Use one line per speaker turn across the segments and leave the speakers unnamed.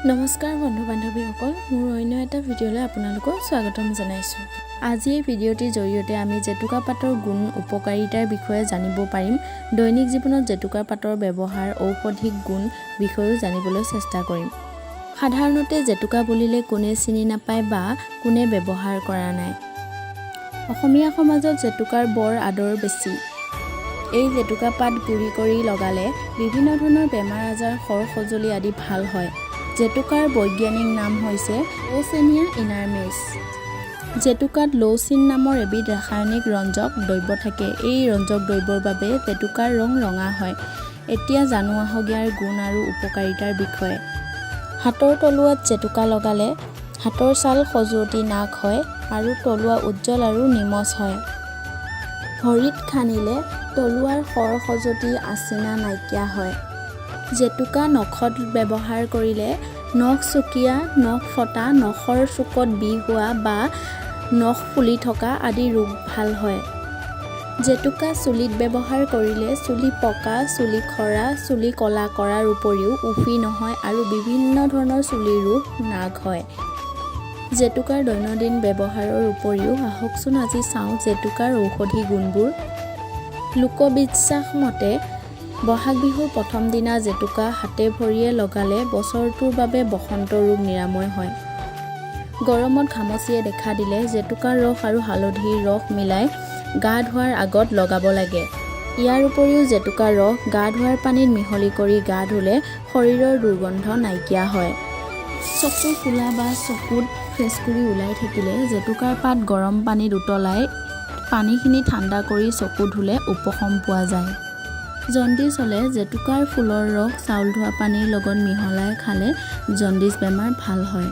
নমস্কাৰ বন্ধু বান্ধৱীসকল, মোৰ অন্য এটা ভিডিঅ'লৈ আপোনালোকক স্বাগতম জনাইছোঁ। আজি এই ভিডিঅ'টিৰ জৰিয়তে আমি জেতুকা পাতৰ গুণ উপকাৰিতাৰ বিষয়ে জানিব পাৰিম। দৈনিক জীৱনত জেতুকা পাতৰ ব্যৱহাৰ, ঔষধিক গুণ বিষয়েও জানিবলৈ চেষ্টা কৰিম। সাধাৰণতে জেতুকা বুলিলে কোনে চিনি নাপায় বা কোনে ব্যৱহাৰ কৰা নাই। অসমীয়া সমাজত জেতুকাৰ বৰ আদৰ বেছি। এই জেতুকা পাত গুৰি কৰি লগালে বিভিন্ন ধৰণৰ বেমাৰ আজাৰ, খৰ খজুলি আদি ভাল হয়। জেতুকাৰ বৈজ্ঞানিক নাম হৈছে লৌচেনিয়া ইনাৰমেছ। জেতুকাত লৌচিন নামৰ এবিধ ৰাসায়নিক ৰঞ্জক দ্ৰব্য থাকে। এই ৰঞ্জক দ্ৰব্যৰ বাবে জেতুকাৰ ৰং ৰঙা হয়। এতিয়া জানো আহক ইয়াৰ গুণ আৰু উপকাৰিতাৰ বিষয়ে। হাতৰ তলুৱাত জেতুকা লগালে হাতৰ ছাল খজুৱতি নাশ হয় আৰু তলুৱা উজ্জ্বল আৰু নিমজ হয়। ভৰিত সানিলে তলুৱাৰ খৰ খজুৱতি আচিনা নাইকিয়া হয়। জেতুকা নখত ব্যৱহাৰ কৰিলে নখ চুকীয়া, নখ ফটা, নখৰ চুকত বিষ হোৱা বা নখ ফুলি থকা আদি ৰোগ ভাল হয়। জেতুকা চুলিত ব্যৱহাৰ কৰিলে চুলি পকা, চুলি খৰা, চুলি ক'লা কৰাৰ উপৰিও উফি নহয় আৰু বিভিন্ন ধৰণৰ চুলিৰ ৰোগ নাশ হয়। জেতুকাৰ দৈনন্দিন ব্যৱহাৰৰ উপৰিও আহকচোন আজি চাওঁ জেতুকাৰ ঔষধি গুণবোৰ। লোকবিশ্বাস মতে বহাগ বিহুৰ প্ৰথম দিনা জেতুকা হাতে ভৰিয়ে লগালে বছৰটোৰ বাবে বসন্ত ৰোগ নিৰাময় হয়। গৰমত ঘামচিয়ে দেখা দিলে জেতুকাৰ ৰস আৰু হালধিৰ ৰস মিলাই গা ধোৱাৰ আগত লগাব লাগে। ইয়াৰ উপৰিও জেতুকাৰ ৰস গা ধোৱাৰ পানীত মিহলি কৰি গা ধুলে শৰীৰৰ দুৰ্গন্ধ নাইকিয়া হয়। চকু ফুলা বা চকুত ফেচকুৰি ওলাই থাকিলে জেতুকাৰ পাত গৰম পানীত উতলাই পানীখিনি ঠাণ্ডা কৰি চকু ধুলে উপশম পোৱা যায়। জণ্ডিছ হ'লে জেতুকাৰ ফুলৰ ৰস চাউল ধোৱা পানীৰ লগত মিহলাই খালে জণ্ডিছ বেমাৰ ভাল হয়।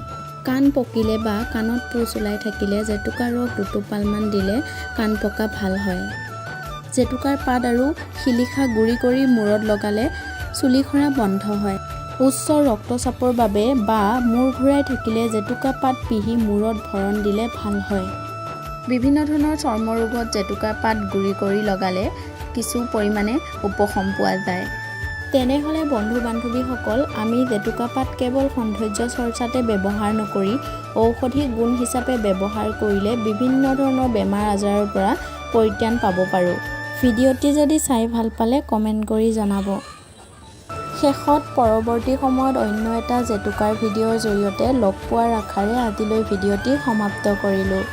কাণ পকিলে বা কাণত পুজ ওলাই থাকিলে জেতুকাৰ ৰস দুটোপালমান দিলে কাণ পকা ভাল হয়। জেতুকাৰ পাত আৰু শিলিখা গুৰি কৰি মূৰত লগালে চুলি সৰা বন্ধ হয়। উচ্চ ৰক্তচাপৰ বাবে বা মূৰ ঘূৰাই থাকিলে জেতুকা পাত পিহি মূৰত ভৰণ দিলে ভাল হয়। বিভিন্ন ধৰণৰ চৰ্ম ৰোগত জেতুকা পাত গুৰি কৰি লগালে কিছু পৰিমাণে উপশম পোৱা যায়। তেনেহ'লে বন্ধু বান্ধৱীসকল, আমি জেতুকা পাত কেৱল সৌন্দৰ্য চৰ্চাতে ব্যৱহাৰ নকৰি ঔষধি গুণ হিচাপে ব্যৱহাৰ কৰিলে বিভিন্ন ধৰণৰ বেমাৰ আজাৰৰ পৰা পৰিত্ৰাণ পাব পাৰোঁ। ভিডিঅ'টি যদি চাই ভাল পালে কমেণ্ট কৰি জনাব। শেষত পৰৱৰ্তী সময়ত অন্য এটা জেতুকাৰ ভিডিঅ'ৰ জৰিয়তে লগ পোৱাৰ আশাৰে আজিলৈ ভিডিঅ'টি সমাপ্ত কৰিলোঁ।